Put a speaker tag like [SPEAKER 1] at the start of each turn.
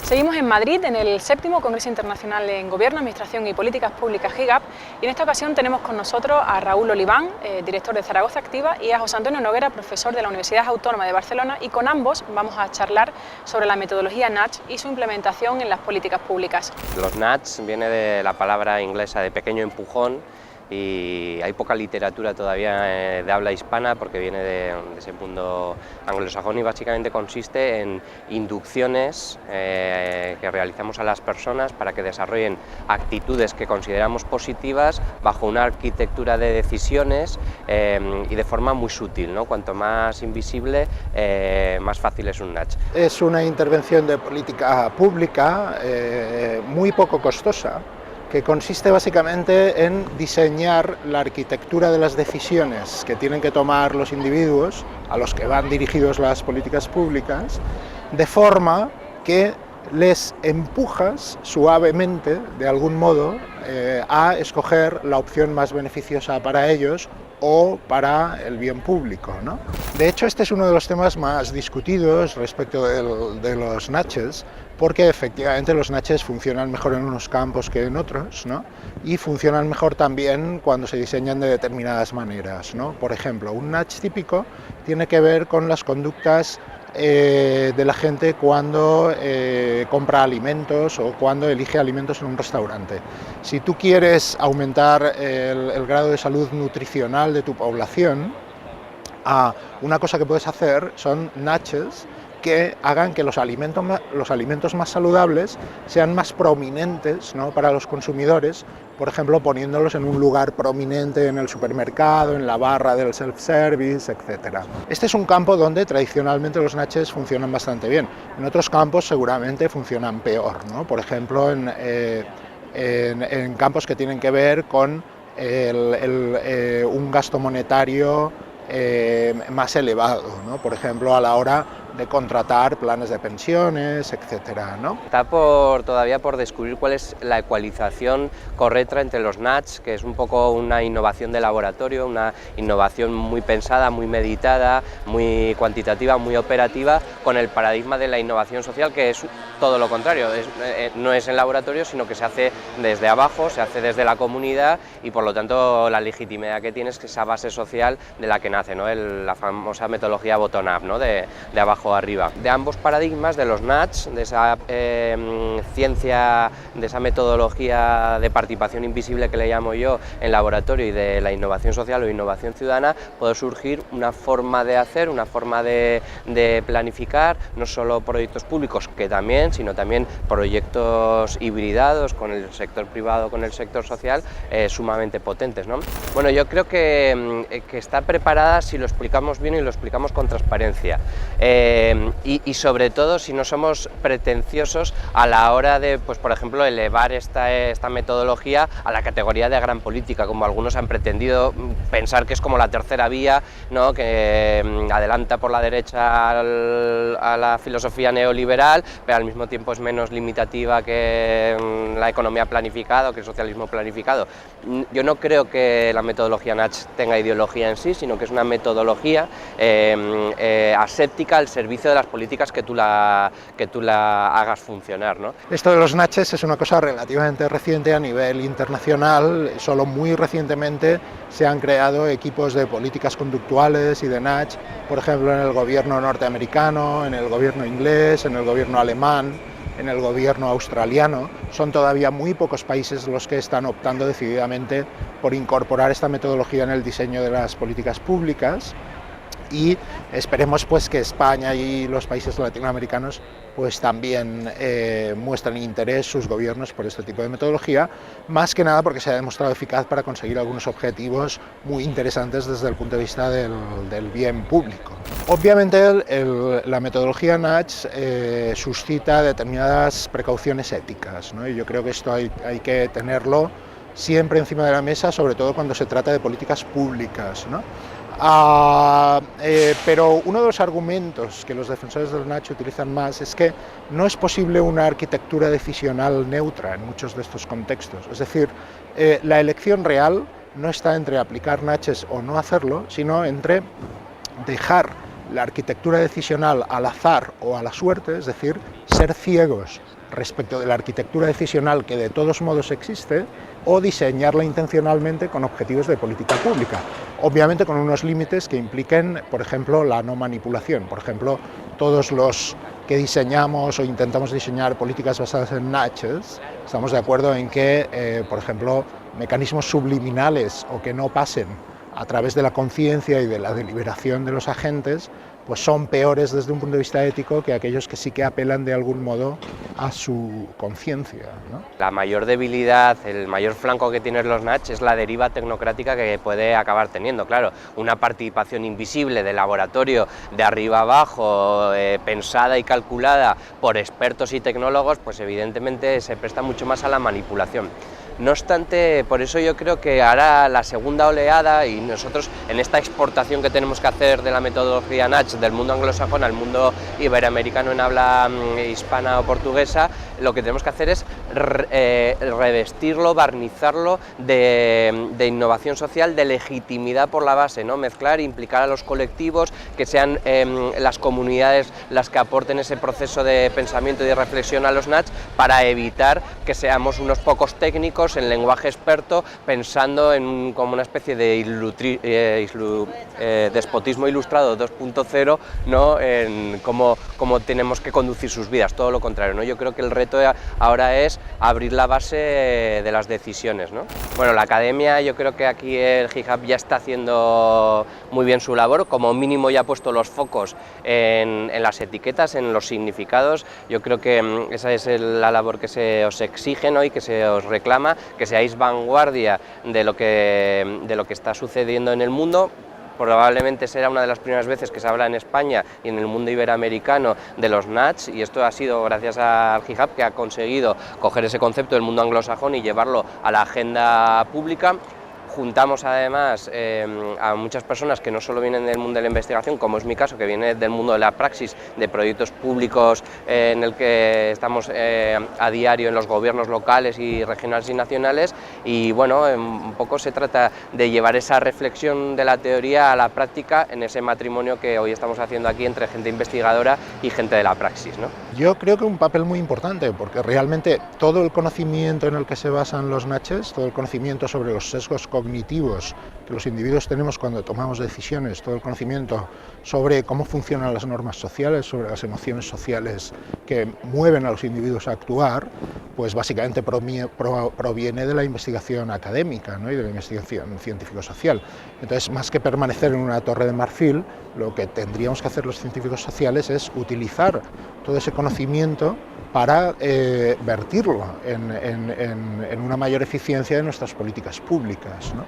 [SPEAKER 1] Seguimos en Madrid, en el 7º Congreso Internacional en Gobierno, Administración y Políticas Públicas GIGAP, y en esta ocasión tenemos con nosotros a Raúl Oliván, director de Zaragoza Activa, y a José Antonio Noguera, profesor de la Universidad Autónoma de Barcelona, y con ambos vamos a charlar sobre la metodología Nudge y su implementación en las políticas públicas.
[SPEAKER 2] Los Nudge viene de la palabra inglesa de pequeño empujón, y hay poca literatura todavía de habla hispana porque viene de ese mundo anglosajón y básicamente consiste en inducciones que realizamos a las personas para que desarrollen actitudes que consideramos positivas bajo una arquitectura de decisiones y de forma muy sutil, ¿no? Cuanto más invisible, más fácil es un nudge.
[SPEAKER 3] Es una intervención de política pública muy poco costosa, que consiste básicamente en diseñar la arquitectura de las decisiones que tienen que tomar los individuos a los que van dirigidos las políticas públicas, de forma que les empujas suavemente, de algún modo, a escoger la opción más beneficiosa para ellos o para el bien público, ¿no? De hecho, este es uno de los temas más discutidos respecto de los nudges, porque efectivamente los nudges funcionan mejor en unos campos que en otros, ¿no? Y funcionan mejor también cuando se diseñan de determinadas maneras, ¿no? Por ejemplo, un nudge típico tiene que ver con las conductas de la gente cuando compra alimentos o cuando elige alimentos en un restaurante. Si tú quieres aumentar el grado de salud nutricional de tu población, una cosa que puedes hacer son nudges que hagan que los alimentos más saludables sean más prominentes, ¿no?, para los consumidores, por ejemplo, poniéndolos en un lugar prominente en el supermercado, en la barra del self-service, etc. Este es un campo donde tradicionalmente los nudges funcionan bastante bien. En otros campos seguramente funcionan peor, ¿no? Por ejemplo, en campos que tienen que ver con un gasto monetario más elevado, ¿no? Por ejemplo, a la hora de contratar planes de pensiones, etcétera, ¿no?
[SPEAKER 2] Está todavía por descubrir cuál es la ecualización correcta entre los nudges, que es un poco una innovación de laboratorio, una innovación muy pensada, muy meditada, muy cuantitativa, muy operativa, con el paradigma de la innovación social, que es todo lo contrario, no es en laboratorio, sino que se hace desde abajo, se hace desde la comunidad, y por lo tanto la legitimidad que tiene es que esa base social de la que nace, ¿no? La famosa metodología bottom-up, ¿no? De abajo arriba. De ambos paradigmas, de los nudge, de esa ciencia, de esa metodología de participación invisible que le llamo yo en laboratorio, y de la innovación social o innovación ciudadana, puede surgir una forma de hacer, una forma de planificar, no solo proyectos públicos, que también, sino también proyectos hibridados con el sector privado, con el sector social, sumamente potentes, ¿no? Bueno, yo creo que está preparada si lo explicamos bien y lo explicamos con transparencia. Y sobre todo si no somos pretenciosos a la hora de, pues, por ejemplo, elevar esta metodología a la categoría de gran política, como algunos han pretendido pensar que es como la tercera vía, ¿no?, que adelanta por la derecha a la filosofía neoliberal, pero al mismo tiempo es menos limitativa que la economía planificada o que el socialismo planificado. Yo no creo que la metodología Nudge tenga ideología en sí, sino que es una metodología aséptica al servicio de las políticas que tú la hagas funcionar, ¿no?
[SPEAKER 3] Esto de los nudges es una cosa relativamente reciente a nivel internacional. Solo muy recientemente se han creado equipos de políticas conductuales y de nudge, por ejemplo, en el gobierno norteamericano, en el gobierno inglés, en el gobierno alemán, en el gobierno australiano. Son todavía muy pocos países los que están optando decididamente por incorporar esta metodología en el diseño de las políticas públicas, y esperemos pues que España y los países latinoamericanos pues también muestren interés, sus gobiernos, por este tipo de metodología, más que nada porque se ha demostrado eficaz para conseguir algunos objetivos muy interesantes desde el punto de vista del bien público. Obviamente la metodología Nudge suscita determinadas precauciones éticas, ¿no? Y yo creo que esto hay que tenerlo siempre encima de la mesa, sobre todo cuando se trata de políticas públicas, ¿no? Pero uno de los argumentos que los defensores del nudge utilizan más es que no es posible una arquitectura decisional neutra en muchos de estos contextos. Es decir, la elección real no está entre aplicar nudges o no hacerlo, sino entre dejar la arquitectura decisional al azar o a la suerte, es decir, ser ciegos respecto de la arquitectura decisional que de todos modos existe, o diseñarla intencionalmente con objetivos de política pública, obviamente con unos límites que impliquen, por ejemplo, la no manipulación. Por ejemplo, todos los que diseñamos o intentamos diseñar políticas basadas en nudges, estamos de acuerdo en que, por ejemplo, mecanismos subliminales o que no pasen a través de la conciencia y de la deliberación de los agentes, pues son peores desde un punto de vista ético que aquellos que sí que apelan de algún modo a su conciencia, ¿no?
[SPEAKER 2] La mayor debilidad, el mayor flanco que tienen los nudges es la deriva tecnocrática que puede acabar teniendo. Claro, una participación invisible de laboratorio de arriba abajo, pensada y calculada por expertos y tecnólogos, pues evidentemente se presta mucho más a la manipulación. No obstante, por eso yo creo que ahora la segunda oleada, y nosotros en esta exportación que tenemos que hacer de la metodología nudge del mundo anglosajón al mundo iberoamericano en habla hispana o portuguesa, lo que tenemos que hacer es revestirlo, barnizarlo de innovación social, de legitimidad por la base, ¿no? Mezclar, implicar a los colectivos, que sean las comunidades las que aporten ese proceso de pensamiento y de reflexión a los nudge, para evitar que seamos unos pocos técnicos en lenguaje experto pensando en como una especie de despotismo ilustrado 2.0, ¿no? En cómo tenemos que conducir sus vidas, todo lo contrario, ¿no? Yo creo que el reto ahora es abrir la base de las decisiones, ¿no? Bueno, la academia, yo creo que aquí el GitHub ya está haciendo muy bien su labor, como mínimo ya ha puesto los focos en las etiquetas, en los significados. Yo creo que esa es la labor que se os exige, ¿no? Y que se os reclama, que seáis vanguardia de lo que está sucediendo en el mundo. Probablemente será una de las primeras veces que se habla en España y en el mundo iberoamericano de los nudges, y esto ha sido gracias al GitHub, que ha conseguido coger ese concepto del mundo anglosajón y llevarlo a la agenda pública. Juntamos además a muchas personas que no solo vienen del mundo de la investigación, como es mi caso, que viene del mundo de la praxis, de proyectos públicos en el que estamos a diario en los gobiernos locales y regionales y nacionales, y bueno, un poco se trata de llevar esa reflexión de la teoría a la práctica en ese matrimonio que hoy estamos haciendo aquí entre gente investigadora y gente de la praxis, ¿no?
[SPEAKER 3] Yo creo que un papel muy importante, porque realmente todo el conocimiento en el que se basan los nudges, todo el conocimiento sobre los sesgos cognitivos que los individuos tenemos cuando tomamos decisiones, todo el conocimiento sobre cómo funcionan las normas sociales, sobre las emociones sociales que mueven a los individuos a actuar, pues básicamente proviene de la investigación académica, ¿no? Y de la investigación científico-social. Entonces, más que permanecer en una torre de marfil, lo que tendríamos que hacer los científicos sociales es utilizar todo ese conocimiento para vertirlo en una mayor eficiencia de nuestras políticas públicas, ¿no?